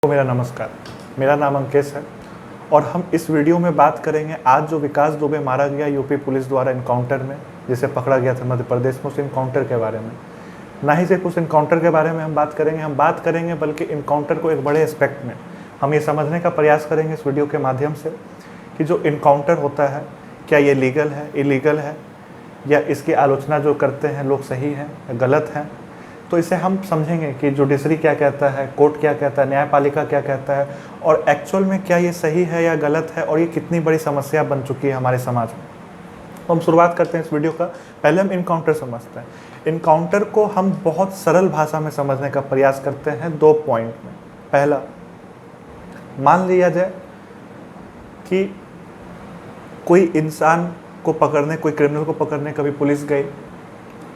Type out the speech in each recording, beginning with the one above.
मेरा नमस्कार। मेरा नाम अंकेश है और हम इस वीडियो में बात करेंगे आज जो विकास दुबे मारा गया यूपी पुलिस द्वारा इनकाउंटर में, जिसे पकड़ा गया था मध्य प्रदेश में, उस इनकाउंटर के बारे में। ना ही सिर्फ उस इनकाउंटर के बारे में हम बात करेंगे बल्कि इनकाउंटर को एक बड़े एस्पेक्ट में हम ये समझने का प्रयास करेंगे इस वीडियो के माध्यम से कि जो इनकाउंटर होता है क्या ये लीगल है, इलीगल है, या इसकी आलोचना जो करते हैं लोग सही है या गलत है। तो इसे हम समझेंगे कि जुडिशरी क्या कहता है, कोर्ट क्या कहता है, न्यायपालिका क्या कहता है और एक्चुअल में क्या ये सही है या गलत है और ये कितनी बड़ी समस्या बन चुकी है हमारे समाज में। तो हम शुरुआत करते हैं इस वीडियो का। पहले हम इनकाउंटर समझते हैं। इनकाउंटर को हम बहुत सरल भाषा में समझने का प्रयास करते हैं दो पॉइंट में। पहला, मान लिया जाए कि कोई इंसान को पकड़ने, कोई क्रिमिनल को पकड़ने कभी पुलिस गई,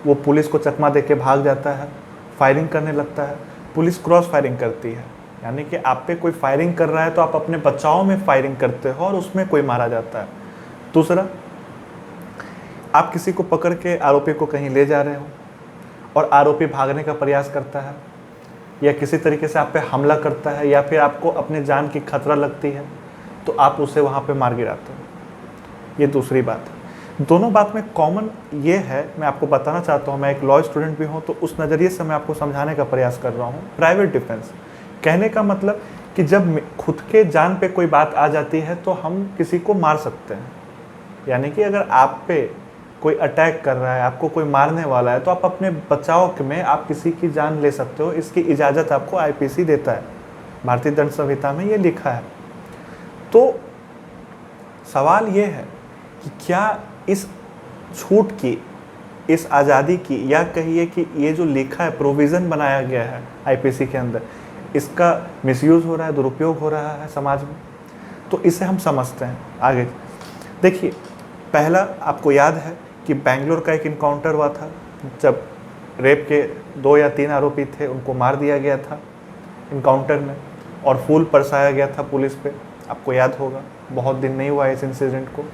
वो पुलिस को चकमा दे के भाग जाता है, फायरिंग करने लगता है, पुलिस क्रॉस फायरिंग करती है, यानी कि आप पे कोई फायरिंग कर रहा है तो आप अपने बचाव में फायरिंग करते हो और उसमें कोई मारा जाता है। दूसरा, आप किसी को पकड़ के आरोपी को कहीं ले जा रहे हो और आरोपी भागने का प्रयास करता है या किसी तरीके से आप पे हमला करता है या फिर आपको अपने जान की खतरा लगती है तो आप उसे वहाँ पे मार गिराते हो। ये दूसरी बात है। दोनों बात में कॉमन ये है, मैं आपको बताना चाहता हूँ, मैं एक लॉ स्टूडेंट भी हूँ तो उस नज़रिए से मैं आपको समझाने का प्रयास कर रहा हूँ। प्राइवेट डिफेंस कहने का मतलब कि जब खुद के जान पे कोई बात आ जाती है तो हम किसी को मार सकते हैं, यानी कि अगर आप पे कोई अटैक कर रहा है, आपको कोई मारने वाला है तो आप अपने बचाव में आप किसी की जान ले सकते हो। इसकी इजाज़त आपको आईपीसी देता है, भारतीय दंड संहिता में ये लिखा है। तो सवाल ये है कि क्या इस छूट की, इस आज़ादी की, या कहिए कि ये जो लिखा है, प्रोविज़न बनाया गया है आईपीसी के अंदर, इसका मिसयूज़ हो रहा है, दुरुपयोग हो रहा है समाज में। तो इसे हम समझते हैं आगे। देखिए, पहला आपको याद है कि बेंगलोर का एक इनकाउंटर हुआ था जब रेप के 2 या 3 आरोपी थे, उनको मार दिया गया था इनकाउंटर में और फूल बरसाया गया था पुलिस पे, आपको याद होगा। बहुत दिन नहीं हुआ इस इंसिडेंट को।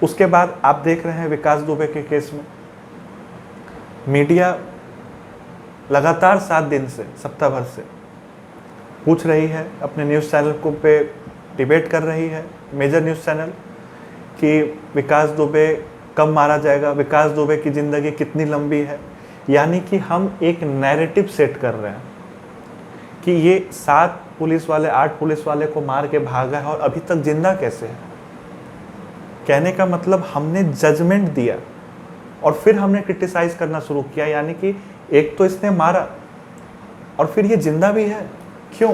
उसके बाद आप देख रहे हैं विकास दुबे के केस में मीडिया लगातार 7 दिन से, सप्ताह भर से पूछ रही है, अपने न्यूज़ चैनल को पे डिबेट कर रही है, मेजर न्यूज़ चैनल, कि विकास दुबे कब मारा जाएगा, विकास दुबे की ज़िंदगी कितनी लंबी है। यानी कि हम एक नैरेटिव सेट कर रहे हैं कि ये 7 पुलिस वाले, 8 पुलिस वाले को मार के भागा है और अभी तक जिंदा कैसे है। कहने का मतलब हमने जजमेंट दिया और फिर हमने क्रिटिसाइज करना शुरू किया, यानी कि एक तो इसने मारा और फिर ये जिंदा भी है, क्यों?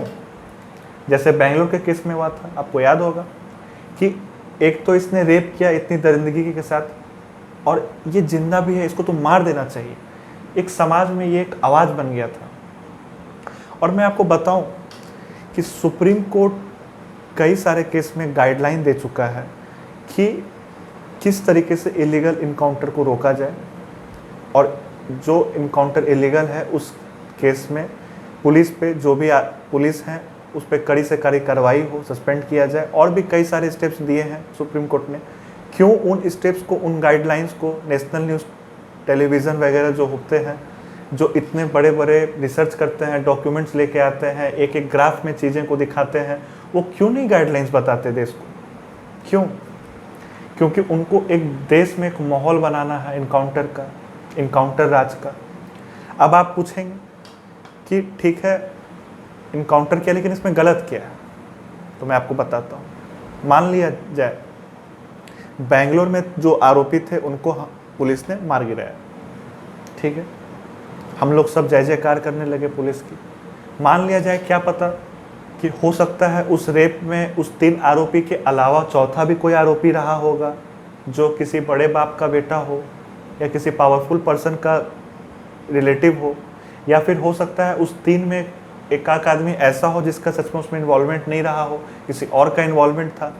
जैसे बेंगलोर के केस में हुआ था, आपको याद होगा कि एक तो इसने रेप किया इतनी दरिंदगी के साथ और ये जिंदा भी है, इसको तो मार देना चाहिए। एक समाज में ये एक आवाज़ बन गया था। और मैं आपको बताऊं कि सुप्रीम कोर्ट कई सारे केस में गाइडलाइन दे चुका है कि किस तरीके से इलीगल इनकाउंटर को रोका जाए, और जो इनकाउंटर इलीगल है उस केस में पुलिस पे, जो भी पुलिस हैं उस पर कड़ी से कड़ी कार्रवाई हो, सस्पेंड किया जाए। और भी कई सारे स्टेप्स दिए हैं सुप्रीम कोर्ट ने। क्यों उन स्टेप्स को, उन गाइडलाइंस को नेशनल न्यूज़ टेलीविज़न वगैरह जो होते हैं, जो इतने बड़े बड़े रिसर्च करते हैं, डॉक्यूमेंट्स लेके आते हैं, एक एक ग्राफ में चीज़ें को दिखाते हैं, वो क्यों नहीं गाइडलाइंस बताते देश को? क्यों? क्योंकि उनको एक देश में एक माहौल बनाना है इनकाउंटर का, इनकाउंटर राज का। अब आप पूछेंगे कि ठीक है इनकाउंटर किया, लेकिन इसमें गलत क्या है? तो मैं आपको बताता हूँ। मान लिया जाए बेंगलोर में जो आरोपी थे उनको पुलिस ने मार गिराया, ठीक है, हम लोग सब जय जयकार करने लगे पुलिस की। मान लिया जाए, क्या पता कि हो सकता है उस रेप में उस 3 आरोपी के अलावा चौथा भी कोई आरोपी रहा होगा जो किसी बड़े बाप का बेटा हो या किसी पावरफुल पर्सन का रिलेटिव हो, या फिर हो सकता है उस 3 में एक आदमी ऐसा हो जिसका सच में उसमें इन्वॉल्वमेंट नहीं रहा हो, किसी और का इन्वॉल्वमेंट था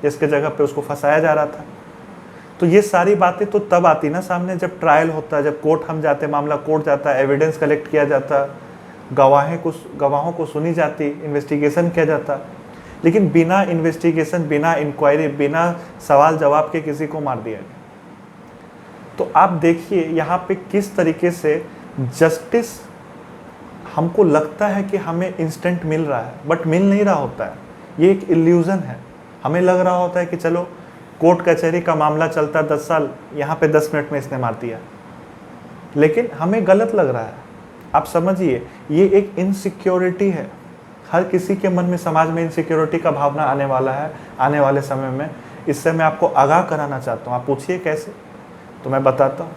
जिसके जगह पे उसको फंसाया जा रहा था। तो ये सारी बातें तो तब आती ना सामने जब ट्रायल होता है, जब कोर्ट हम जाते, मामला कोर्ट जाता है, एविडेंस कलेक्ट किया जाता, गवाहों को सुनी जाती, इन्वेस्टिगेशन किया जाता। लेकिन बिना इन्वेस्टिगेशन, बिना इंक्वायरी, बिना सवाल जवाब के किसी को मार दिया गया। तो आप देखिए यहाँ पे किस तरीके से जस्टिस हमको लगता है कि हमें इंस्टेंट मिल रहा है, बट मिल नहीं रहा होता है। ये एक इल्यूज़न है। हमें लग रहा होता है कि चलो कोर्ट कचहरी का मामला चलता 10 साल, यहाँ पे 10 मिनट में इसने मार दिया, लेकिन हमें गलत लग रहा है। आप समझिए, ये एक इनसिक्योरिटी है। हर किसी के मन में, समाज में इनसिक्योरिटी का भावना आने वाला है आने वाले समय में। इससे मैं आपको आगाह कराना चाहता हूँ। आप पूछिए कैसे, तो मैं बताता हूँ।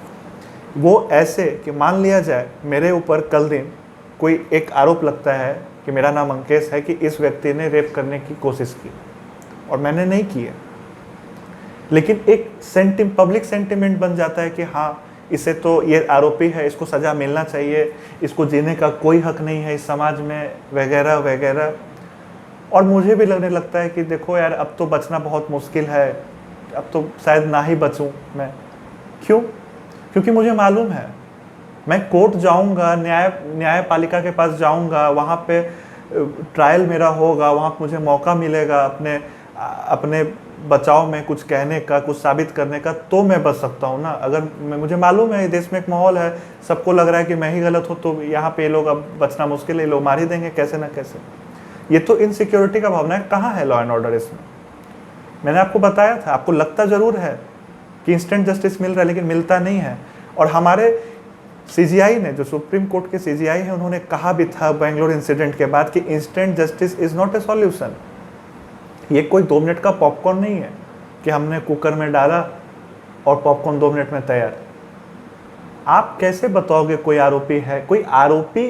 वो ऐसे कि मान लिया जाए मेरे ऊपर कल दिन कोई एक आरोप लगता है कि मेरा नाम अंकेश है, कि इस व्यक्ति ने रेप करने की कोशिश की और मैंने नहीं की है, लेकिन एक पब्लिक सेंटिमेंट बन जाता है कि हाँ, इसे तो ये आरोपी है, इसको सज़ा मिलना चाहिए, इसको जीने का कोई हक नहीं है इस समाज में, वगैरह वगैरह। और मुझे भी लगने लगता है कि देखो यार, अब तो बचना बहुत मुश्किल है, अब तो शायद ना ही बचूं मैं। क्यों? क्योंकि मुझे मालूम है, मैं कोर्ट जाऊंगा, न्यायपालिका के पास जाऊंगा, वहाँ पे ट्रायल मेरा होगा, वहाँ मुझे मौका मिलेगा अपने बचाव में कुछ कहने का, कुछ साबित करने का, तो मैं बच सकता हूँ ना। अगर मुझे मालूम है देश में एक माहौल है, सबको लग रहा है कि मैं ही गलत हूँ, तो यहाँ पे लोग अब बचना मुश्किल है, लोग मार ही देंगे कैसे ना कैसे। ये तो इनसिक्योरिटी का भावना है। कहाँ है लॉ एंड ऑर्डर इसमें? मैंने आपको बताया था, आपको लगता ज़रूर है कि इंस्टेंट जस्टिस मिल रहा है, लेकिन मिलता नहीं है। और हमारे CGI ने, जो सुप्रीम कोर्ट के CGI है, उन्होंने कहा भी था बेंगलोर इंसिडेंट के बाद कि instant justice is not a solution. ये कोई 2 मिनट का पॉपकॉर्न नहीं है कि हमने कुकर में डाला और पॉपकॉर्न 2 मिनट में तैयार। आप कैसे बताओगे कोई आरोपी है? कोई आरोपी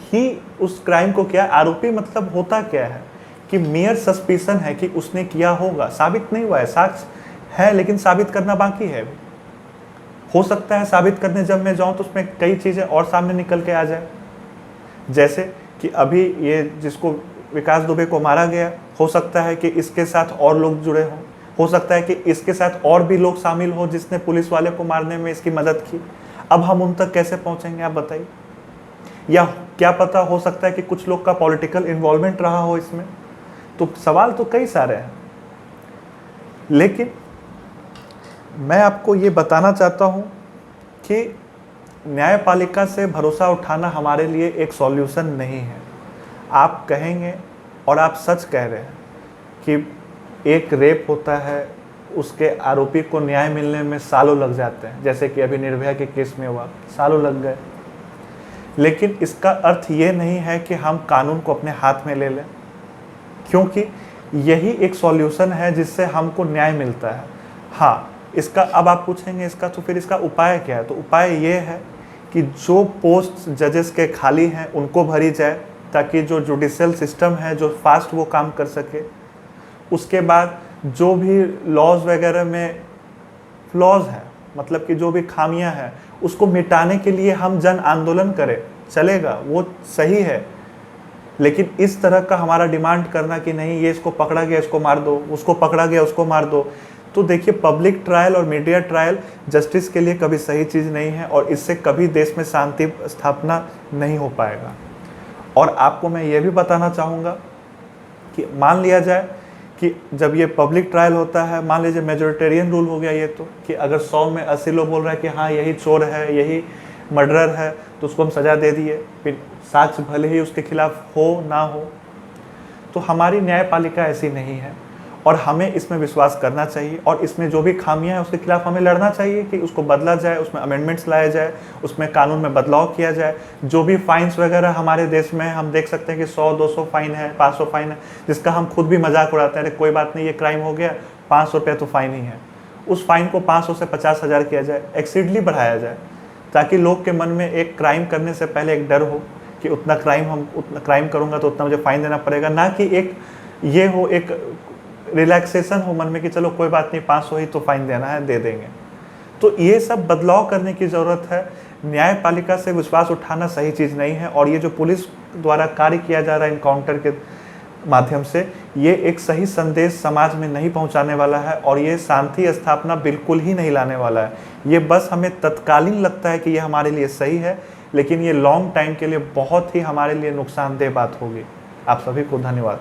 ही उस क्राइम को किया। आरोपी मतलब होता क्या है कि मेयर सस्पिशन है कि उसने किया होगा, साबित नहीं हुआ है, साक्ष्य है लेकिन साबित करना बाकी है। हो सकता है साबित करने जब मैं जाऊं तो उसमें कई चीज़ें और सामने निकल के आ जाए, जैसे कि अभी ये जिसको विकास दुबे को मारा गया, हो सकता है कि इसके साथ और लोग जुड़े हों, हो सकता है कि इसके साथ और भी लोग शामिल हो जिसने पुलिस वाले को मारने में इसकी मदद की। अब हम उन तक कैसे पहुंचेंगे, आप बताइए? या क्या पता, हो सकता है कि कुछ लोग का पॉलिटिकल इन्वॉल्वमेंट रहा हो इसमें। तो सवाल तो कई सारे हैं, लेकिन मैं आपको ये बताना चाहता हूँ कि न्यायपालिका से भरोसा उठाना हमारे लिए एक सॉल्यूशन नहीं है। आप कहेंगे, और आप सच कह रहे हैं, कि एक रेप होता है, उसके आरोपी को न्याय मिलने में सालों लग जाते हैं, जैसे कि अभी निर्भया के केस में हुआ, सालों लग गए। लेकिन इसका अर्थ ये नहीं है कि हम कानून को अपने हाथ में ले लें, क्योंकि यही एक सॉल्यूशन है जिससे हमको न्याय मिलता है। हाँ, इसका अब आप पूछेंगे इसका तो फिर इसका उपाय क्या है? तो उपाय ये है कि जो पोस्ट जजेस के खाली हैं उनको भरी जाए, ताकि जो जुडिशियल सिस्टम है जो फास्ट वो काम कर सके। उसके बाद जो भी लॉज वगैरह में फ्लॉज हैं, मतलब कि जो भी खामियां हैं, उसको मिटाने के लिए हम जन आंदोलन करें, चलेगा, वो सही है। लेकिन इस तरह का हमारा डिमांड करना कि नहीं, ये इसको पकड़ा गया इसको मार दो, उसको पकड़ा गया उसको मार दो, तो देखिए, पब्लिक ट्रायल और मीडिया ट्रायल जस्टिस के लिए कभी सही चीज़ नहीं है, और इससे कभी देश में शांति स्थापना नहीं हो पाएगा। और आपको मैं ये भी बताना चाहूँगा कि मान लिया जाए कि जब ये पब्लिक ट्रायल होता है, मान लीजिए मेजोरिटेरियन रूल हो गया ये, तो कि अगर 100 में 80 लोग बोल रहे हैं कि हाँ यही चोर है, यही मर्डरर है, तो उसको हम सज़ा दे दिए, फिर साक्ष्य भले ही उसके खिलाफ हो ना हो। तो हमारी न्यायपालिका ऐसी नहीं है, और हमें इसमें विश्वास करना चाहिए, और इसमें जो भी खामियां हैं उसके खिलाफ हमें लड़ना चाहिए कि उसको बदला जाए, उसमें अमेंडमेंट्स लाया जाए, उसमें कानून में बदलाव किया जाए। जो भी फाइन्स वगैरह हमारे देश में हम देख सकते हैं कि 100-200 फाइन है, 500 फाइन है, जिसका हम खुद भी मजाक उड़ाते हैं, अरे कोई बात नहीं, ये क्राइम हो गया, 500 रुपये तो फाइन ही है। उस फाइन को 500 से 50,000 किया जाए, एक्सीडली बढ़ाया जाए, ताकि लोग के मन में एक क्राइम करने से पहले एक डर हो कि उतना क्राइम करूँगा तो उतना मुझे फाइन देना पड़ेगा, ना कि एक ये हो, एक रिलैक्सेशन हो मन में कि चलो कोई बात नहीं, 500 ही तो फाइन देना है, दे देंगे। तो ये सब बदलाव करने की ज़रूरत है। न्यायपालिका से विश्वास उठाना सही चीज़ नहीं है, और ये जो पुलिस द्वारा कार्य किया जा रहा है इनकाउंटर के माध्यम से, ये एक सही संदेश समाज में नहीं पहुंचाने वाला है, और ये शांति स्थापना बिल्कुल ही नहीं लाने वाला है। ये बस हमें तत्कालीन लगता है कि ये हमारे लिए सही है, लेकिन ये लॉन्ग टाइम के लिए बहुत ही हमारे लिए नुकसानदेह बात होगी। आप सभी को धन्यवाद।